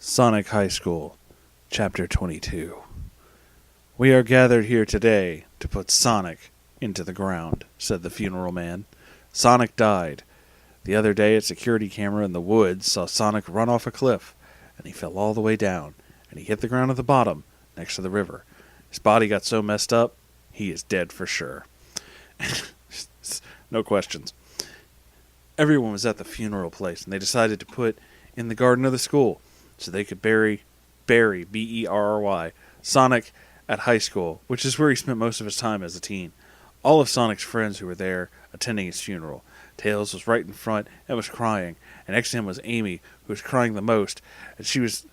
Sonic High School, Chapter 22. We are gathered here today to put Sonic into the ground, said the funeral man. Sonic died. The other day, a security camera in the woods saw Sonic run off a cliff, and he fell all the way down, and he hit the ground at the bottom, next to the river. His body got so messed up, he is dead for sure. No questions. Everyone was at the funeral place, and they decided to put in the garden of the school so they could bury, B-E-R-R-Y, Sonic at high school, which is where he spent most of his time as a teen. All of Sonic's friends who were there attending his funeral. Tails was right in front and was crying, and next to him was Amy, who was crying the most, and she was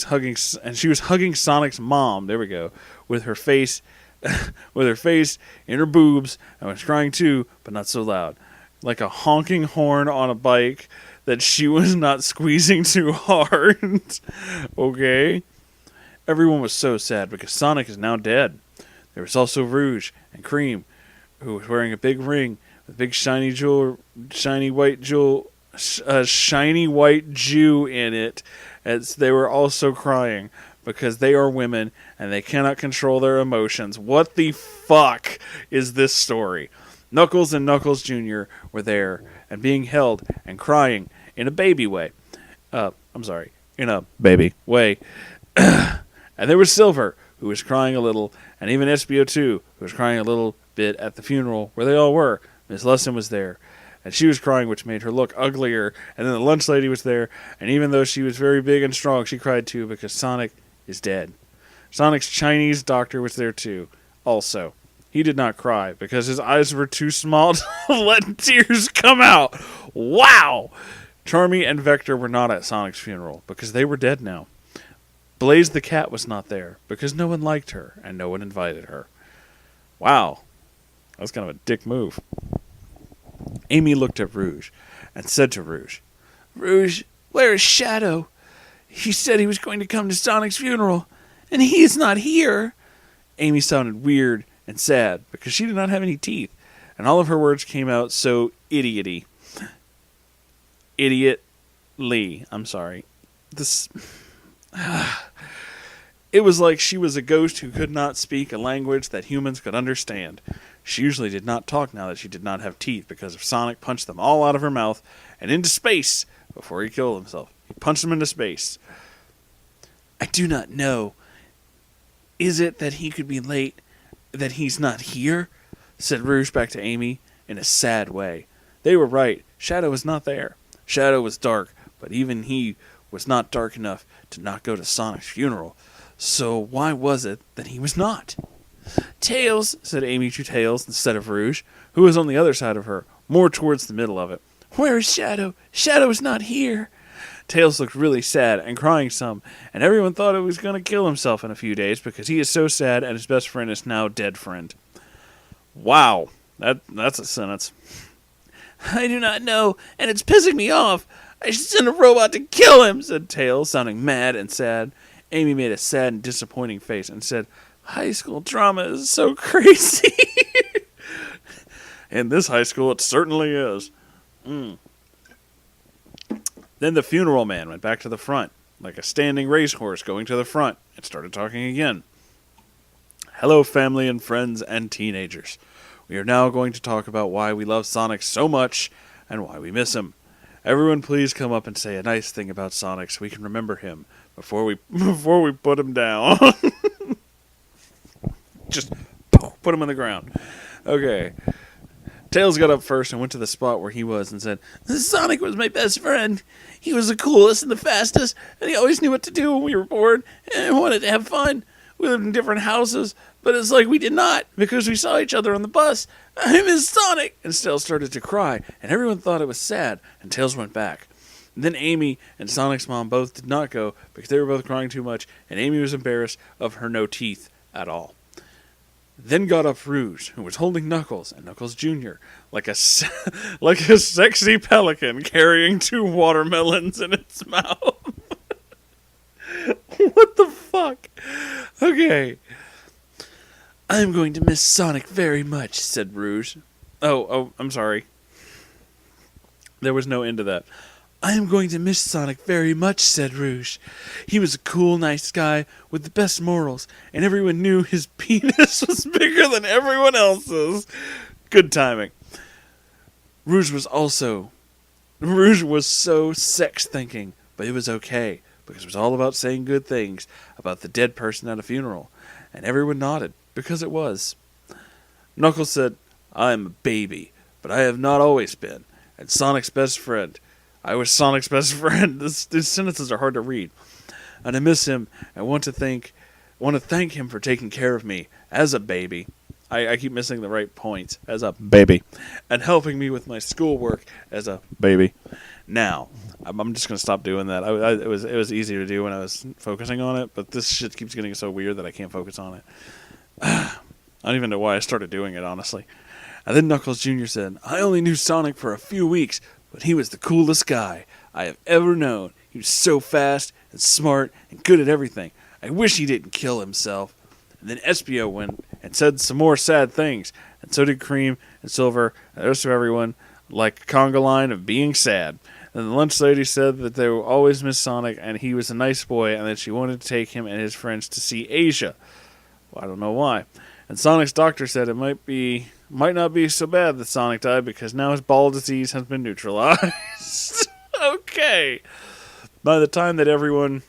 hugging Sonic's mom. There we go, with her face in her boobs, and was crying too, but not so loud, like a honking horn on a bike that she was not squeezing too hard. Okay? Everyone was so sad because Sonic is now dead. There was also Rouge and Cream, who was wearing a big ring with big shiny white Jew in it, as they were also crying because they are women and they cannot control their emotions. What the fuck is this story? Knuckles and Knuckles Jr. were there and being held and crying in a baby way. In a baby way. And there was Silver, who was crying a little, and even SBO2, who was crying a little bit at the funeral where they all were. Miss Lesson was there, and she was crying, which made her look uglier. And then the lunch lady was there, and even though she was very big and strong, she cried too because Sonic is dead. Sonic's Chinese doctor was there too, also. He did not cry because his eyes were too small to let tears come out. Wow! Charmy and Vector were not at Sonic's funeral because they were dead now. Blaze the cat was not there because no one liked her and no one invited her. Wow. That was kind of a dick move. Amy looked at Rouge and said to Rouge, "Rouge, where is Shadow? He said he was going to come to Sonic's funeral, and he is not here." Amy sounded weird and sad because she did not have any teeth, and all of her words came out so idioty. Idiotly. I'm sorry. It was like she was a ghost who could not speak a language that humans could understand. She usually did not talk now that she did not have teeth because if Sonic punched them all out of her mouth and into space before he killed himself. He punched them into space. "I do not know. Is it that he could be late, that he's not here?" said Rouge back to Amy in a sad way. They were right. Shadow was not there. Shadow was dark, but even he was not dark enough to not go to Sonic's funeral. So why was it that he was not? "Tails," said Amy to Tails instead of Rouge, who was on the other side of her, more towards the middle of it. "Where is Shadow? Shadow is not here." Tails looked really sad and crying some, and everyone thought he was going to kill himself in a few days because he is so sad and his best friend is now dead friend. Wow, that's a sentence. "I do not know, and it's pissing me off. I should send a robot to kill him," said Tails, sounding mad and sad. Amy made a sad and disappointing face and said, "High school drama is so crazy." In this high school, it certainly is. Then the funeral man went back to the front, like a standing racehorse going to the front, and started talking again. "Hello, family and friends and teenagers. We are now going to talk about why we love Sonic so much and why we miss him. Everyone please come up and say a nice thing about Sonic so we can remember him before we put him down." Just put him on the ground. Okay. Tails got up first and went to the spot where he was and said, "Sonic was my best friend. He was the coolest and the fastest, and he always knew what to do when we were bored and wanted to have fun. We lived in different houses, but it's like we did not because we saw each other on the bus. I miss Sonic." And Tails started to cry, and everyone thought it was sad, and Tails went back. And then Amy and Sonic's mom both did not go because they were both crying too much, and Amy was embarrassed of her no teeth at all. Then got up Rouge, who was holding Knuckles and Knuckles Jr. like a sexy pelican carrying 2 watermelons in its mouth. What the fuck? Okay. "I'm going to miss Sonic very much," said Rouge. Oh, I'm sorry. There was no end to that. I am going to miss Sonic very much, said Rouge. He was a cool, nice guy with the best morals, and everyone knew his penis was bigger than everyone else's. Good timing. Rouge was so sex thinking, but it was okay, because it was all about saying good things about the dead person at a funeral, and everyone nodded, because it was. Knuckles said, I am a baby, but I have not always been, and Sonic's best friend. I was Sonic's best friend. These sentences are hard to read. And I miss him and want to thank him for taking care of me as a baby. I keep missing the right points. As a baby. And helping me with my schoolwork as a baby. Now, I'm just going to stop doing that. It was easier to do when I was focusing on it, but this shit keeps getting so weird that I can't focus on it. I don't even know why I started doing it, honestly. And then Knuckles Jr. said, I only knew Sonic for a few weeks, but he was the coolest guy I have ever known. He was so fast and smart and good at everything. I wish he didn't kill himself. And then Espio went and said some more sad things, and so did Cream and Silver and the rest of everyone, like a conga line of being sad. And the lunch lady said that they will always miss Sonic, and he was a nice boy, and that she wanted to take him and his friends to see Asia. Well, I don't know why. And Sonic's doctor said it might not be so bad that Sonic died because now his ball disease has been neutralized. Okay. By the time that everyone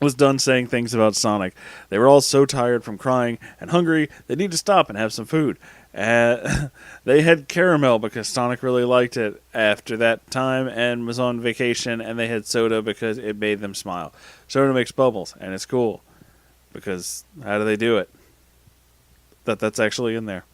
was done saying things about Sonic, they were all so tired from crying and hungry they need to stop and have some food. They had caramel because Sonic really liked it after that time and was on vacation, and they had soda because it made them smile. Soda makes bubbles, and it's cool. Because how do they do it? That's actually in there.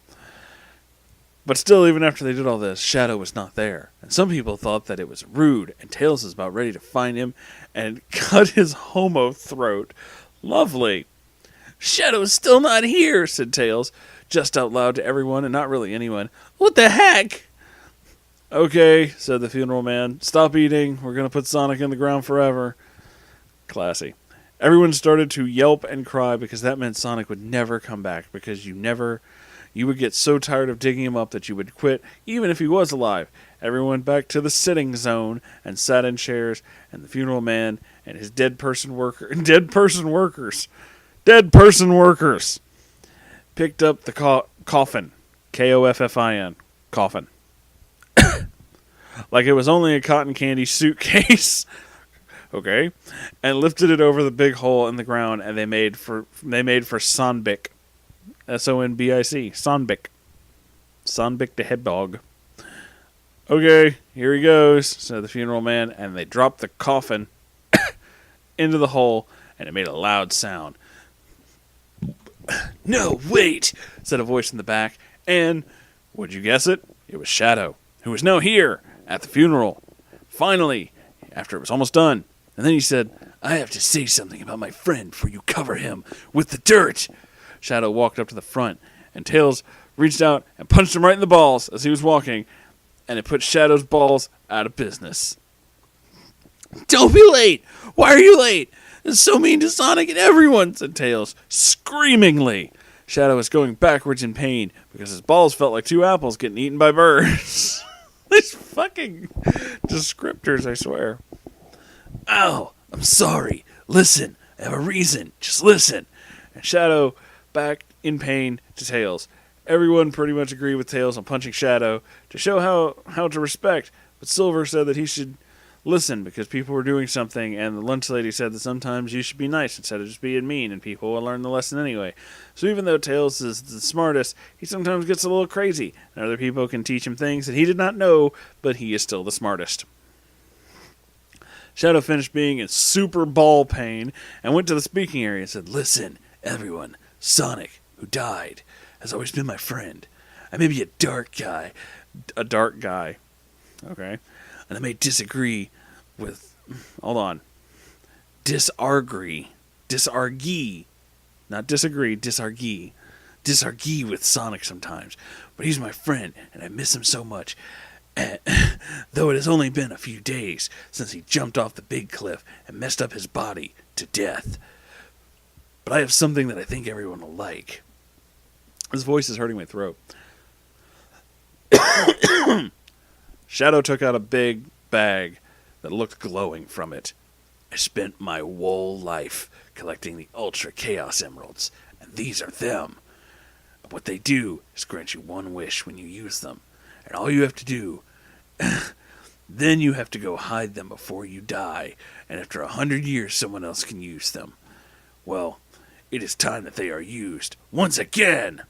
But still, even after they did all this, Shadow was not there. And some people thought that it was rude, and Tails was about ready to find him and cut his homo throat. Lovely. Shadow's still not here, said Tails, just out loud to everyone and not really anyone. What the heck? Okay, said the funeral man. Stop eating. We're going to put Sonic in the ground forever. Classy. Everyone started to yelp and cry because that meant Sonic would never come back, because you would get so tired of digging him up that you would quit, even if he was alive. Everyone went back to the sitting zone and sat in chairs, and the funeral man and his dead person workers picked up the coffin, Koffin, coffin, like it was only a cotton candy suitcase. Okay, and lifted it over the big hole in the ground, and they made for Sonbic, Sonbic, Sonbic the Hedgehog. Okay, here he goes, said the funeral man, and they dropped the coffin into the hole, and it made a loud sound. No, wait, said a voice in the back, and, would you guess it? It was Shadow, who was now here at the funeral. Finally, after it was almost done. And then he said, I have to say something about my friend before you cover him with the dirt. Shadow walked up to the front, and Tails reached out and punched him right in the balls as he was walking, and it put Shadow's balls out of business. Don't be late! Why are you late? It's so mean to Sonic and everyone, said Tails, screamingly. Shadow was going backwards in pain because his balls felt like two apples getting eaten by birds. These fucking descriptors, I swear. Ow, I'm sorry. Listen, I have a reason. Just listen. And Shadow backed in pain to Tails. Everyone pretty much agreed with Tails on punching Shadow to show how to respect, but Silver said that he should listen because people were doing something, and the lunch lady said that sometimes you should be nice instead of just being mean, and people will learn the lesson anyway. So even though Tails is the smartest, he sometimes gets a little crazy, and other people can teach him things that he did not know, but he is still the smartest. Shadow finished being in super ball pain and went to the speaking area and said, listen, everyone, Sonic, who died, has always been my friend. I may be a dark guy, okay, and I may disagree with, disargue with Sonic sometimes, but he's my friend, and I miss him so much. Though it has only been a few days since he jumped off the big cliff and messed up his body to death. But I have something that I think everyone will like. His voice is hurting my throat. Shadow took out a big bag that looked glowing from it. I spent my whole life collecting the Ultra Chaos Emeralds, and these are them. What they do is grant you one wish when you use them, and all you have to do, then you have to go hide them before you die, and after 100 years someone else can use them. Well, it is time that they are used once again.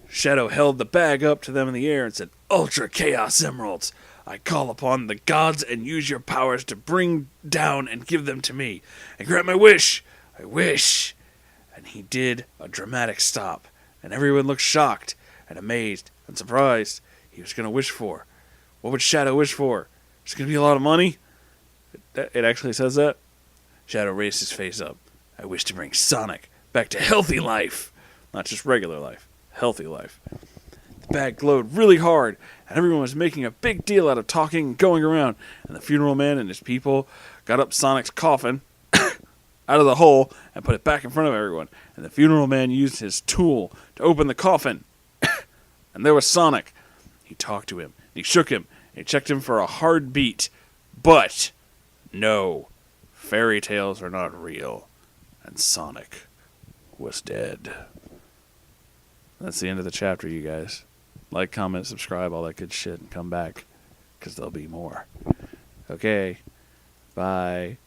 Shadow held the bag up to them in the air and said, Ultra Chaos Emeralds, I call upon the gods and use your powers to bring down and give them to me, and grant my wish. I wish. And he did a dramatic stop, and everyone looked shocked and amazed and surprised. He was going to wish for. What would Shadow wish for? It's going to be a lot of money? It actually says that? Shadow raised his face up. I wish to bring Sonic back to healthy life. Not just regular life. Healthy life. The bag glowed really hard, and everyone was making a big deal out of talking and going around, and the funeral man and his people got up Sonic's coffin out of the hole and put it back in front of everyone, and the funeral man used his tool to open the coffin, and there was Sonic. He talked to him, he shook him, and he checked him for a hard beat, but no, fairy tales are not real, and Sonic was dead. That's the end of the chapter, you guys. Like, comment, subscribe, all that good shit, and come back, because there'll be more. Okay, bye.